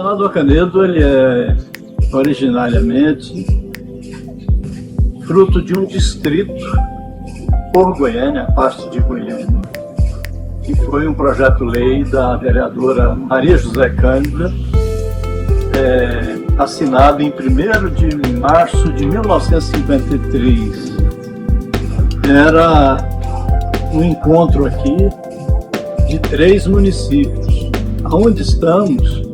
Senador Canedo, ele é originariamente fruto de um distrito por Goiânia, a parte de Goiânia, que foi um projeto-lei da vereadora Maria José Cândida, assinado em 1º de março de 1953. Era um encontro aqui de 3 municípios. Aonde estamos?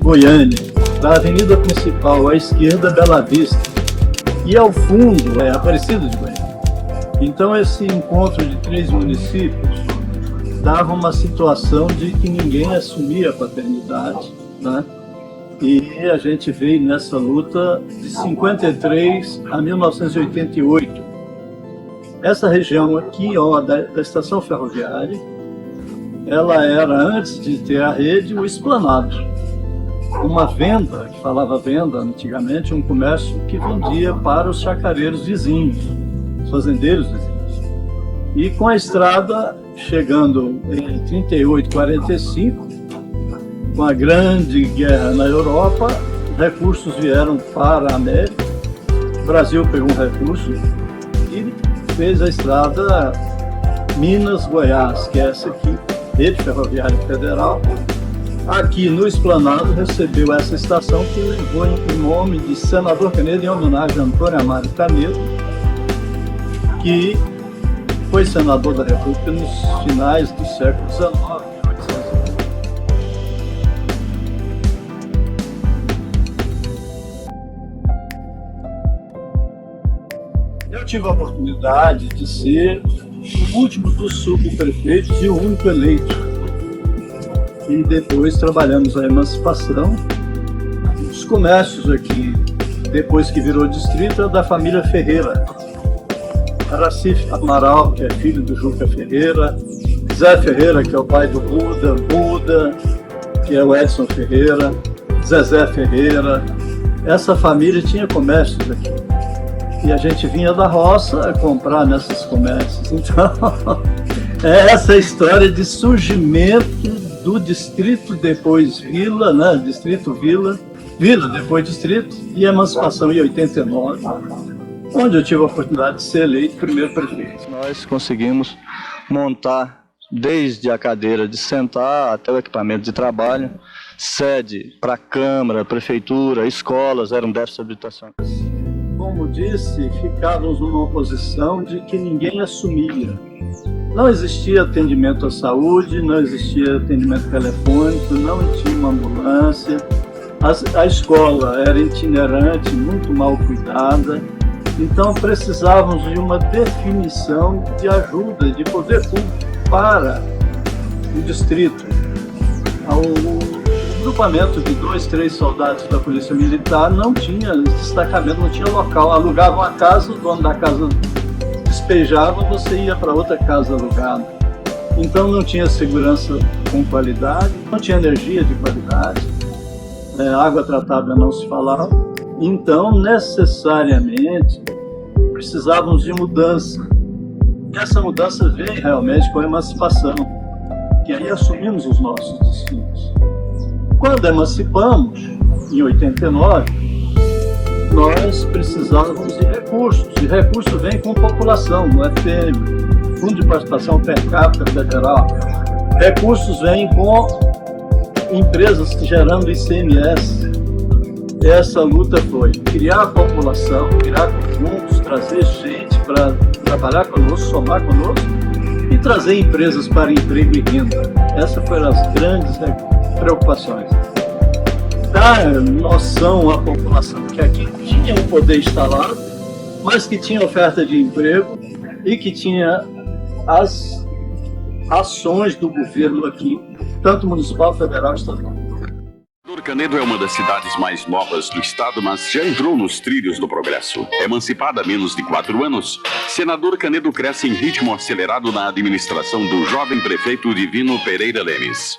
Goiânia, da avenida principal à esquerda, Bela Vista, e ao fundo é Aparecida de Goiânia. Então esse encontro de 3 municípios dava uma situação de que ninguém assumia a paternidade, né? E a gente veio nessa luta de 53 a 1988. Essa região aqui, ó, da estação ferroviária, ela era, antes de ter a rede, o esplanado. Uma venda, que falava venda antigamente, um comércio que vendia para os chacareiros vizinhos, os fazendeiros vizinhos. E com a estrada chegando em 38, 45, com a grande guerra na Europa, recursos vieram para a América, o Brasil pegou um recurso e fez a estrada Minas-Goiás, que é essa aqui, Rede Ferroviária Federal. Aqui no Esplanado recebeu essa estação que levou o nome de Senador Canedo, em homenagem a Antônio Amaro Canedo, que foi senador da República nos finais do século XIX. Eu tive a oportunidade de ser o último dos subprefeitos e o único eleito. E depois trabalhamos a emancipação. Os comércios aqui, depois que virou distrito, é da família Ferreira. Aracif Amaral, que é filho do Juca Ferreira, Zé Ferreira, que é o pai do Buda, que é o Edson Ferreira, Zezé Ferreira. Essa família tinha comércios aqui. E a gente vinha da roça comprar nesses comércios. Então, é essa história de surgimento do distrito, depois vila, né? Distrito vila, vila depois distrito, e emancipação em 89, onde eu tive a oportunidade de ser eleito primeiro prefeito. Nós conseguimos montar, desde a cadeira de sentar até o equipamento de trabalho, sede para Câmara, Prefeitura, escolas, eram 10 habitações. Como disse, ficávamos numa posição de que ninguém assumia. Não existia atendimento à saúde, não existia atendimento telefônico, não tinha uma ambulância. A escola era itinerante, muito mal cuidada. Então precisávamos de uma definição de ajuda, de poder público para o distrito. O grupamento de 2, 3 soldados da Polícia Militar não tinha destacamento, não tinha local. Alugavam a casa, o dono da casa despejava, você ia para outra casa alugada. Então não tinha segurança com qualidade, não tinha energia de qualidade, água tratada não se falava. Então, necessariamente, precisávamos de mudança. E essa mudança veio realmente com a emancipação, que aí assumimos os nossos destinos. Quando emancipamos, em 89, nós precisávamos de recursos, e recursos vêm com população, no FPM, Fundo de Participação Per Capita Federal. Recursos vêm com empresas gerando ICMS. Essa luta foi criar a população, criar conjuntos, trazer gente para trabalhar conosco, somar conosco, e trazer empresas para emprego e renda. Essas foram as grandes preocupações. Dar noção à população que aqui tinha um poder instalado, mas que tinha oferta de emprego e que tinha as ações do governo aqui, tanto municipal, federal e estadual. Canedo é uma das cidades mais novas do estado, mas já entrou nos trilhos do progresso. Emancipada há menos de 4 anos, Senador Canedo cresce em ritmo acelerado na administração do jovem prefeito Divino Pereira Lemes.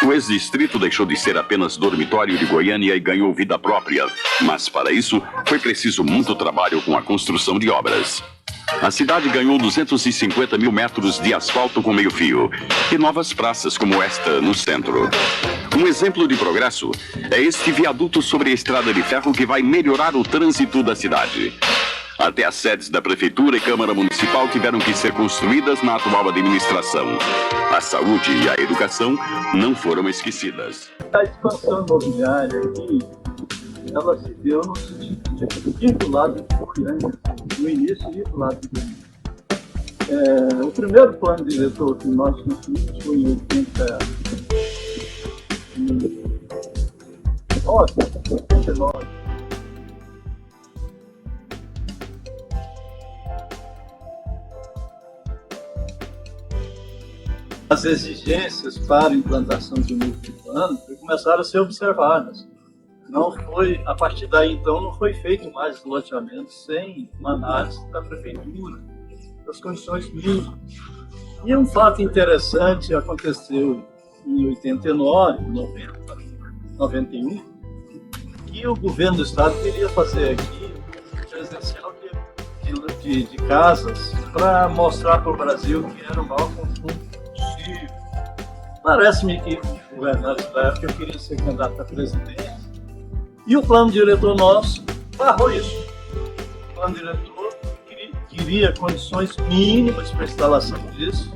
O ex-distrito deixou de ser apenas dormitório de Goiânia e ganhou vida própria. Mas para isso, foi preciso muito trabalho com a construção de obras. A cidade ganhou 250 mil metros de asfalto com meio-fio e novas praças como esta no centro. Um exemplo de progresso é este viaduto sobre a estrada de ferro que vai melhorar o trânsito da cidade. Até as sedes da Prefeitura e Câmara Municipal tiveram que ser construídas na atual administração. A saúde e a educação não foram esquecidas. A expansão imobiliária aqui, ela se deu no sentido de vinculado de Goiânia, no início vinculado de Goiânia. O primeiro plano diretor que nós construímos foi em 89. As exigências para a implantação de um novo plano começaram a ser observadas. Não foi, a partir daí, então, não foi feito mais loteamento sem uma análise da prefeitura, das condições mínimas. E um fato interessante aconteceu em 89, 90, 91, que o governo do estado queria fazer aqui um presencial de casas para mostrar para o Brasil que era o maior consumo possível. Parece-me que os governantes da época queriam ser candidato a presidente. E o plano diretor nosso barrou isso. O plano diretor queria condições mínimas para a instalação disso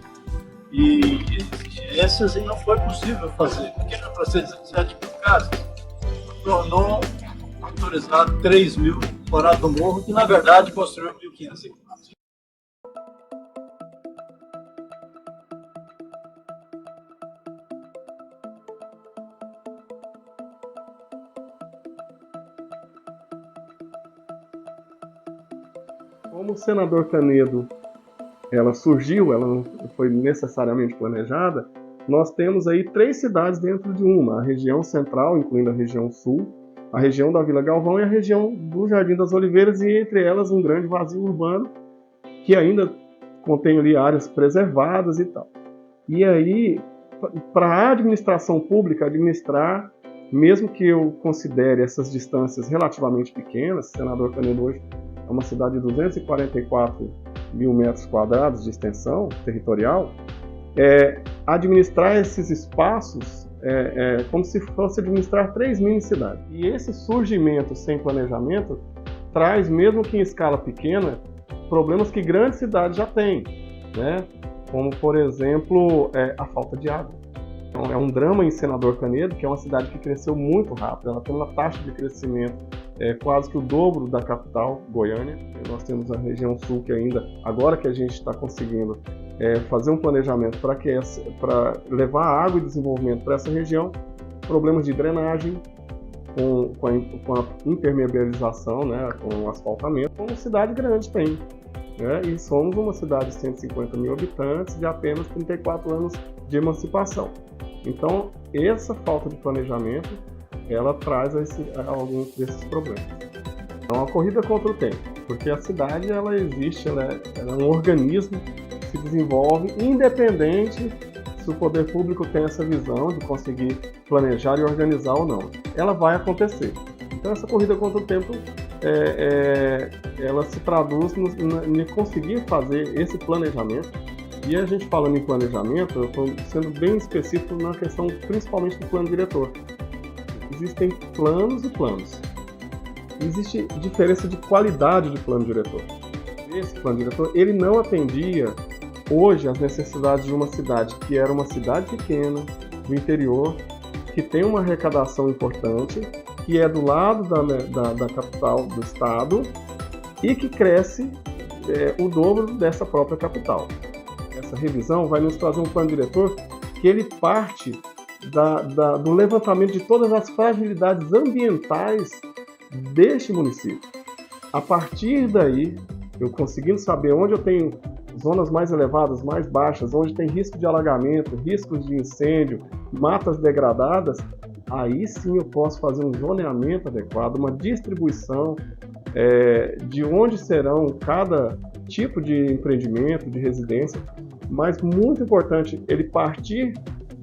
e exigências, e não foi possível fazer, porque era para ser 17 mil casas. Tornou autorizado 3 mil fora do morro, que na verdade construiu 1.500. Como o senador Canedo, ela surgiu, ela não foi necessariamente planejada, nós temos aí 3 cidades dentro de uma, a região central, incluindo a região sul, a região da Vila Galvão e a região do Jardim das Oliveiras, e entre elas um grande vazio urbano, que ainda contém ali áreas preservadas e tal. E aí, para a administração pública administrar, mesmo que eu considere essas distâncias relativamente pequenas, senador Canedo hoje é uma cidade de 244 mil metros quadrados de extensão territorial, administrar esses espaços como se fosse administrar 3 mini-cidades. E esse surgimento sem planejamento traz, mesmo que em escala pequena, problemas que grandes cidades já têm, né? Como, por exemplo, a falta de água. Então, é um drama em Senador Canedo, que é uma cidade que cresceu muito rápido, ela tem uma taxa de crescimento quase que o dobro da capital, Goiânia. Nós temos a região sul que ainda, agora que a gente está conseguindo fazer um planejamento para levar água e desenvolvimento para essa região, problemas de drenagem, com a impermeabilização, né, com o asfaltamento, como cidade grande tem. Né? E somos uma cidade de 150 mil habitantes de apenas 34 anos de emancipação. Então, essa falta de planejamento, ela traz alguns desses problemas. Então, a corrida contra o tempo, porque a cidade ela existe, ela é um organismo que se desenvolve independente se o poder público tem essa visão de conseguir planejar e organizar ou não. Ela vai acontecer. Então, essa corrida contra o tempo, ela se traduz em conseguir fazer esse planejamento. E a gente falando em planejamento, eu estou sendo bem específico na questão principalmente do plano diretor. Existem planos e planos. Existe diferença de qualidade de plano diretor. Esse plano diretor, ele não atendia hoje às necessidades de uma cidade que era uma cidade pequena, do interior, que tem uma arrecadação importante, que é do lado da capital do estado e que cresce o dobro dessa própria capital. Essa revisão vai nos trazer um plano diretor que ele parte do levantamento de todas as fragilidades ambientais deste município. A partir daí, eu conseguindo saber onde eu tenho zonas mais elevadas, mais baixas, onde tem risco de alagamento, riscos de incêndio, matas degradadas, aí sim eu posso fazer um zoneamento adequado, uma distribuição de onde serão cada tipo de empreendimento, de residência, mas muito importante ele partir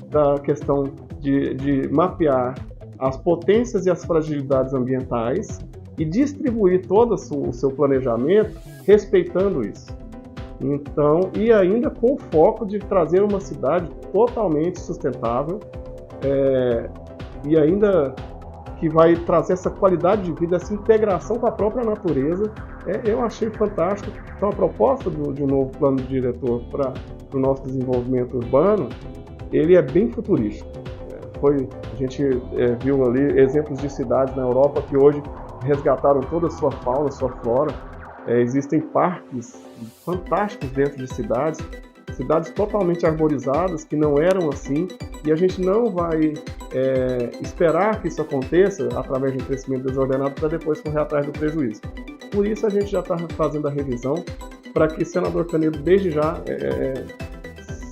da questão de mapear as potências e as fragilidades ambientais e distribuir todo o seu planejamento respeitando isso. Então, e ainda com o foco de trazer uma cidade totalmente sustentável, e ainda que vai trazer essa qualidade de vida, essa integração com a própria natureza. Eu achei fantástico. Então, a proposta de um novo plano diretor para o nosso desenvolvimento urbano, ele é bem futurístico. A gente viu ali exemplos de cidades na Europa que hoje resgataram toda a sua fauna, sua flora. Existem parques fantásticos dentro de cidades totalmente arborizadas, que não eram assim, e a gente não vai esperar que isso aconteça através de um crescimento desordenado para depois correr atrás do prejuízo. Por isso a gente já está fazendo a revisão para que o senador Canedo, desde já,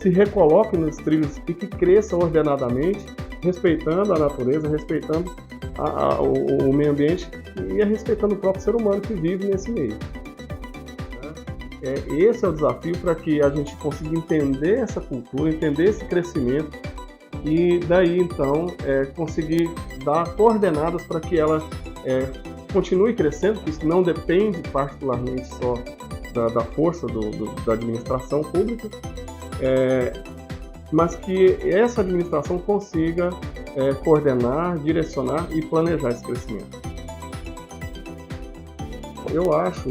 se recoloque nos trilhos e que cresça ordenadamente, respeitando a natureza, respeitando o meio ambiente e respeitando o próprio ser humano que vive nesse meio. Esse é o desafio para que a gente consiga entender essa cultura, entender esse crescimento e daí então conseguir dar coordenadas para que ela continue crescendo, porque isso não depende particularmente só da força da administração pública, mas que essa administração consiga coordenar, direcionar e planejar esse crescimento. Eu acho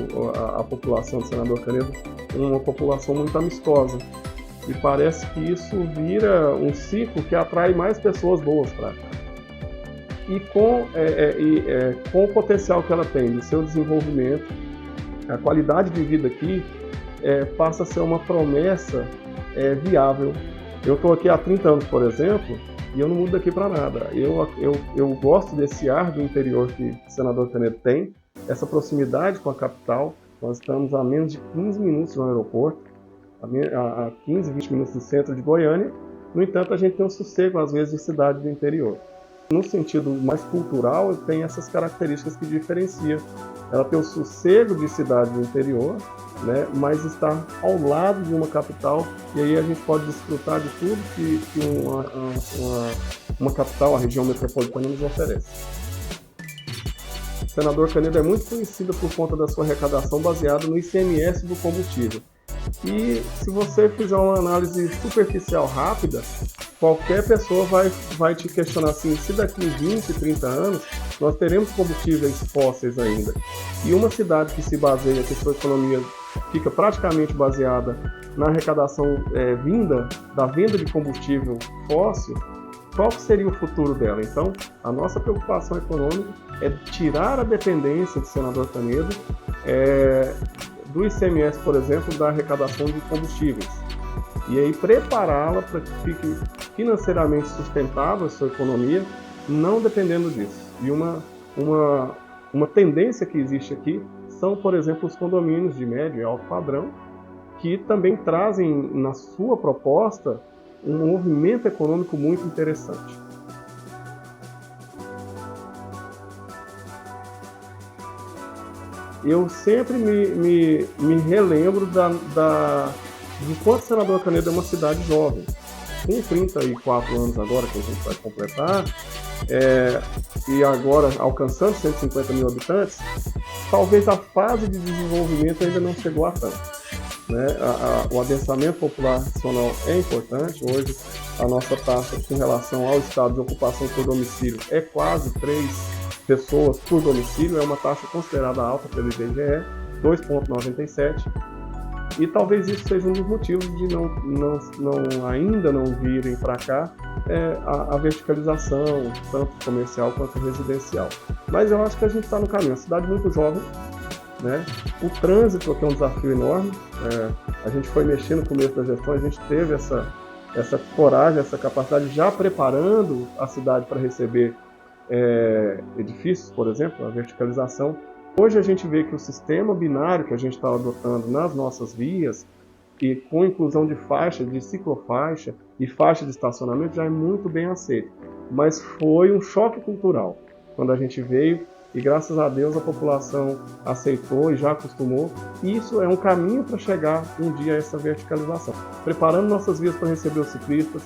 a população do Senador Canedo uma população muito amistosa e parece que isso vira um ciclo que atrai mais pessoas boas para cá. E com o potencial que ela tem de seu desenvolvimento, a qualidade de vida aqui passa a ser uma promessa viável. Eu estou aqui há 30 anos, por exemplo, e eu não mudo daqui para nada. Eu gosto desse ar do interior que o Senador Canedo tem, essa proximidade com a capital. Nós estamos a menos de 15 minutos no aeroporto, a 15, 20 minutos do centro de Goiânia. No entanto, a gente tem um sossego, às vezes, de cidade do interior. No sentido mais cultural, tem essas características que diferenciam. Ela tem o sossego de cidade do interior, né, mas está ao lado de uma capital, e aí a gente pode desfrutar de tudo que uma capital, a região metropolitana, nos oferece. O Senador Canedo é muito conhecido por conta da sua arrecadação baseada no ICMS do combustível. E se você fizer uma análise superficial rápida, qualquer pessoa vai te questionar assim, se daqui 20, 30 anos nós teremos combustíveis fósseis ainda. E uma cidade que se baseia, que sua economia fica praticamente baseada na arrecadação vinda da venda de combustível fóssil, qual que seria o futuro dela? Então, a nossa preocupação econômica é tirar a dependência do Senador Canedo do ICMS, por exemplo, da arrecadação de combustíveis. E aí prepará-la para que fique financeiramente sustentável a sua economia, não dependendo disso. E uma tendência que existe aqui são, por exemplo, os condomínios de médio e alto padrão, que também trazem na sua proposta um movimento econômico muito interessante. Eu sempre me relembro de quanto o Senador Canedo é uma cidade jovem. Com 34 anos agora que a gente vai completar, e agora alcançando 150 mil habitantes, talvez a fase de desenvolvimento ainda não chegou a tanto. Né? O adensamento populacional é importante. Hoje a nossa taxa com relação ao estado de ocupação por domicílio é quase 3 pessoas por domicílio, é uma taxa considerada alta pelo IBGE, 2,97, e talvez isso seja um dos motivos de ainda não virem para cá a verticalização, tanto comercial quanto residencial. Mas eu acho que a gente está no caminho, a cidade muito jovem, né? O trânsito aqui é um desafio enorme. A gente foi mexendo no começo da gestão, a gente teve essa coragem, essa capacidade, já preparando a cidade para receber edifícios, por exemplo, a verticalização. Hoje a gente vê que o sistema binário que a gente está adotando nas nossas vias, e com inclusão de faixa, de ciclofaixa e faixa de estacionamento, já é muito bem aceito. Mas foi um choque cultural quando a gente veio, e graças a Deus a população aceitou e já acostumou. Isso é um caminho para chegar um dia a essa verticalização. Preparando nossas vias para receber os ciclistas,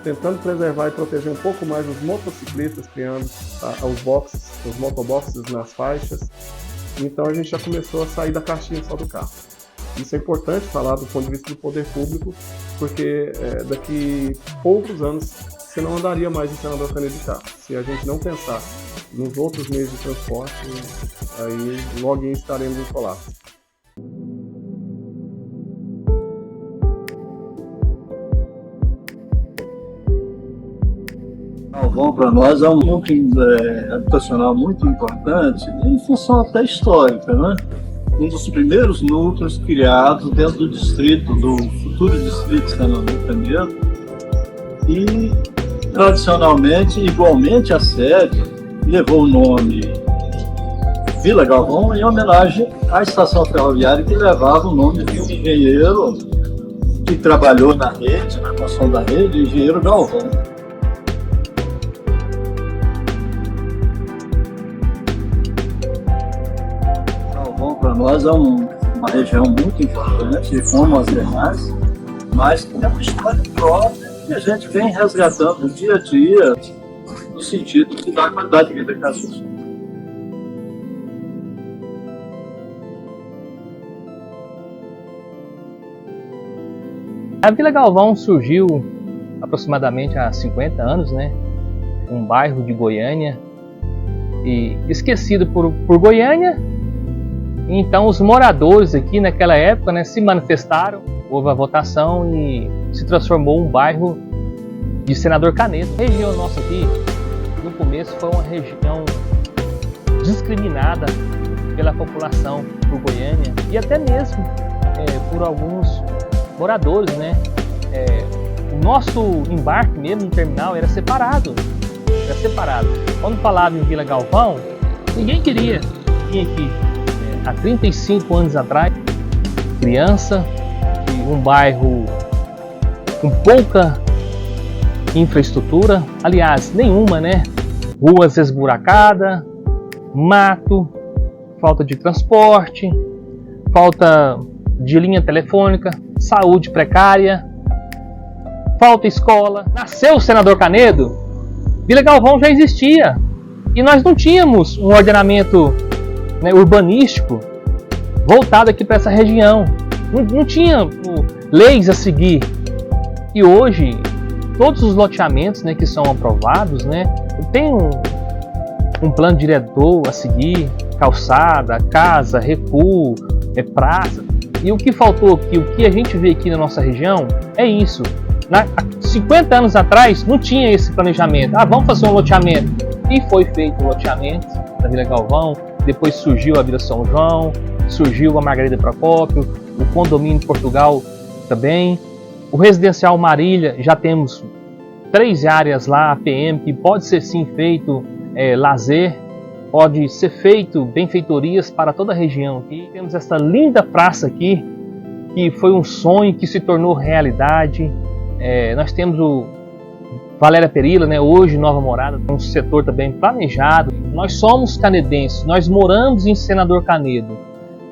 tentando preservar e proteger um pouco mais os motociclistas, criando os boxes, os motoboxes nas faixas. Então a gente já começou a sair da caixinha só do carro. Isso é importante falar do ponto de vista do poder público, porque daqui poucos anos você não andaria mais em Senador Canedo de carro. Se a gente não pensar nos outros meios de transporte, aí logo estaremos em colapso. Galvão para nós é um ponto habitacional muito importante, em função até histórica, né? Um dos primeiros núcleos criados dentro do distrito, do futuro distrito de Senador Canedo, e tradicionalmente, igualmente a sede, levou o nome Vila Galvão em homenagem à estação ferroviária que levava o nome de um engenheiro que trabalhou na rede, na construção da rede, o engenheiro Galvão. Para nós é uma região muito importante, como as demais, mas que tem uma história própria que a gente vem resgatando dia a dia no sentido de dar qualidade de vida para as pessoas. A Vila Galvão surgiu aproximadamente há 50 anos, né? Um bairro de Goiânia, e esquecido por Goiânia. Então os moradores aqui naquela época, né, se manifestaram, houve a votação e se transformou um bairro de Senador Canedo. A região nossa aqui, no começo, foi uma região discriminada pela população por Goiânia e até mesmo por alguns moradores, né? O nosso embarque mesmo no terminal era separado. Quando falava em Vila Galvão, ninguém queria vir aqui. Há 35 anos atrás, criança, um bairro com pouca infraestrutura, aliás, nenhuma, né? Ruas esburacadas, mato, falta de transporte, falta de linha telefônica, saúde precária, falta escola. Nasceu o Senador Canedo, Vila Galvão já existia e nós não tínhamos um ordenamento, né, urbanístico voltado aqui para essa região. Não tinha leis a seguir. E hoje, todos os loteamentos, né, que são aprovados, né, tem um plano diretor a seguir, calçada, casa, recuo, praça. E o que faltou aqui, o que a gente vê aqui na nossa região, é isso. Há 50 anos atrás, não tinha esse planejamento. Vamos fazer um loteamento. E foi feito o loteamento da Vila Galvão. Depois surgiu a Vila São João, surgiu a Margarida Procópio, o condomínio Portugal também. O residencial Marília, já temos 3 áreas lá, APM, que pode ser sim feito lazer, pode ser feito benfeitorias para toda a região aqui. Temos essa linda praça aqui, que foi um sonho que se tornou realidade. Nós temos o Valéria Perila, né, hoje Nova Morada, um setor também planejado. Nós somos canedenses, nós moramos em Senador Canedo.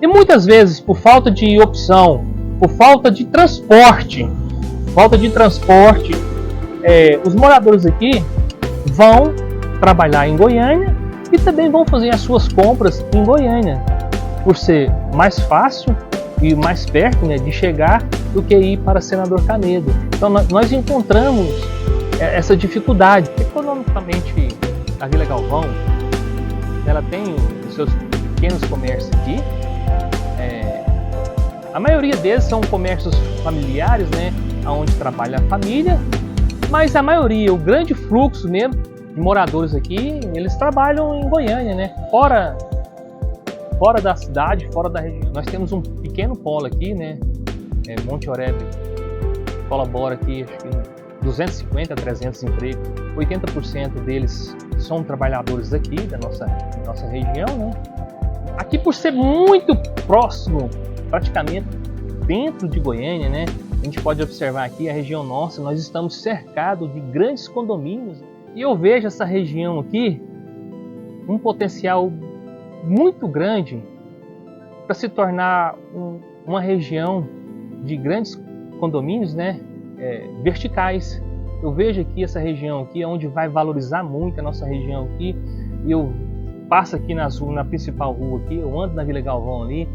E muitas vezes, por falta de opção, por falta de transporte, os moradores aqui vão trabalhar em Goiânia e também vão fazer as suas compras em Goiânia, por ser mais fácil e mais perto, né, de chegar do que ir para Senador Canedo. Então nós encontramos essa dificuldade. Economicamente, a Vila Galvão, ela tem os seus pequenos comércios aqui. A maioria deles são comércios familiares, né, onde trabalha a família, mas a maioria, o grande fluxo mesmo de moradores aqui, eles trabalham em Goiânia, né, fora da cidade, fora da região. Nós temos um pequeno polo aqui, né, Monte Oreb colabora aqui, acho que 250 a 300 empregos, 80% deles são trabalhadores aqui da nossa região, né? Aqui, por ser muito próximo, praticamente dentro de Goiânia, né? A gente pode observar aqui a região nossa, nós estamos cercados de grandes condomínios e eu vejo essa região aqui um potencial muito grande para se tornar uma região de grandes condomínios, né? Verticais, eu vejo aqui essa região aqui, onde vai valorizar muito a nossa região aqui, e eu passo aqui na principal rua aqui, eu ando na Vila Galvão ali,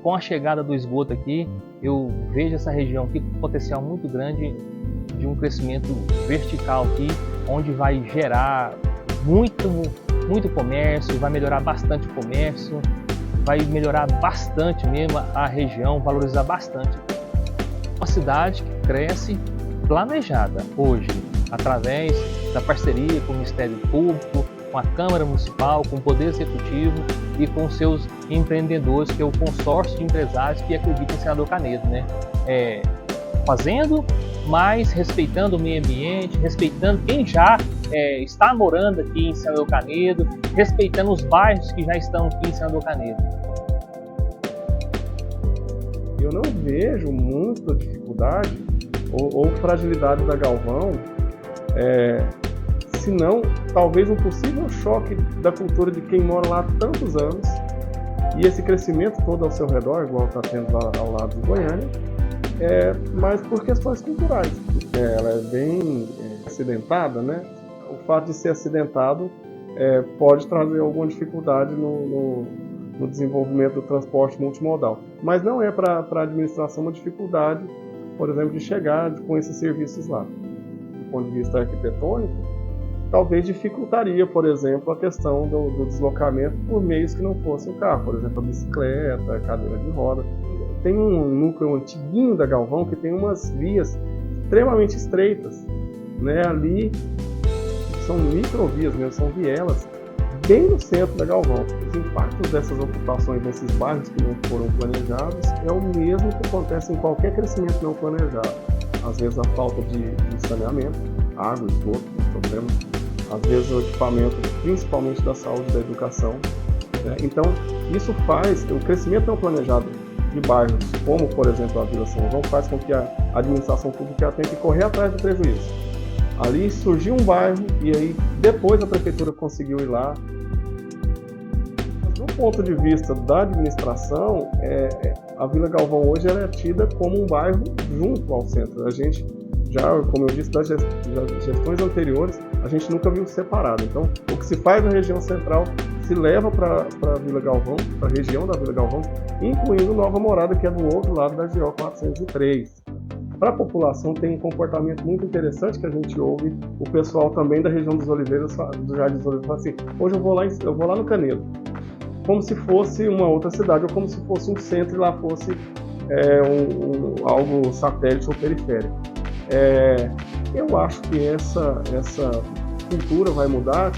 com a chegada do esgoto aqui, eu vejo essa região aqui com potencial muito grande de um crescimento vertical aqui, onde vai gerar muito comércio, vai melhorar bastante o comércio, vai melhorar bastante mesmo a região, valorizar bastante. Uma cidade que cresce planejada hoje, através da parceria com o Ministério Público, com a Câmara Municipal, com o Poder Executivo e com seus empreendedores, que é o consórcio de empresários que acreditam em Senador Canedo, né? Fazendo, mas respeitando o meio ambiente, respeitando quem já está morando aqui em Senador Canedo, respeitando os bairros que já estão aqui em Senador Canedo. Eu não vejo muita dificuldade ou fragilidade da Galvão, senão talvez um possível choque da cultura de quem mora lá há tantos anos, e esse crescimento todo ao seu redor, igual está tendo lá ao lado de Goiânia, mas por questões culturais. Ela é bem acidentada, né? O fato de ser acidentado pode trazer alguma dificuldade no desenvolvimento do transporte multimodal. Mas não é para a administração uma dificuldade, por exemplo, de chegar com esses serviços lá. Do ponto de vista arquitetônico, talvez dificultaria, por exemplo, a questão do deslocamento por meios que não fossem o carro, por exemplo, a bicicleta, a cadeira de roda. Tem um núcleo antiguinho da Galvão que tem umas vias extremamente estreitas, né? Ali são microvias mesmo, são vielas, bem no centro da Galvão. Os impactos dessas ocupações nesses bairros que não foram planejados é o mesmo que acontece em qualquer crescimento não planejado. Às vezes a falta de saneamento, água, esgoto, problema. Às vezes o equipamento, principalmente da saúde e da educação. Né? Então, isso faz, o crescimento não planejado de bairros, como por exemplo a Vila São João, faz com que a administração pública tenha que correr atrás do prejuízo. Ali surgiu um bairro e aí depois a prefeitura conseguiu ir lá. Mas do ponto de vista da administração, a Vila Galvão hoje ela é tida como um bairro junto ao centro. A gente já, como eu disse, das gestões anteriores, a gente nunca viu separado. Então, o que se faz na região central se leva para a Vila Galvão, para a região da Vila Galvão, incluindo Nova Morada, que é do outro lado da GO 403. Para a população tem um comportamento muito interessante que a gente ouve o pessoal também da região dos Oliveiras, do Jardim dos Oliveiras, fala assim: hoje eu vou lá no Canedo, como se fosse uma outra cidade, ou como se fosse um centro e lá fosse algo satélite ou periférico. Eu acho que essa cultura vai mudar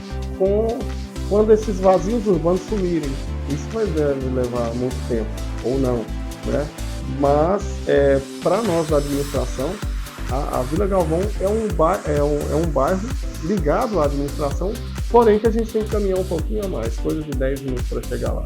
quando esses vazios urbanos sumirem. Isso deve levar muito tempo, ou não, né? Mas, para nós da administração, a Vila Galvão é um bairro ligado à administração, porém que a gente tem que caminhar um pouquinho a mais, coisa de 10 minutos para chegar lá.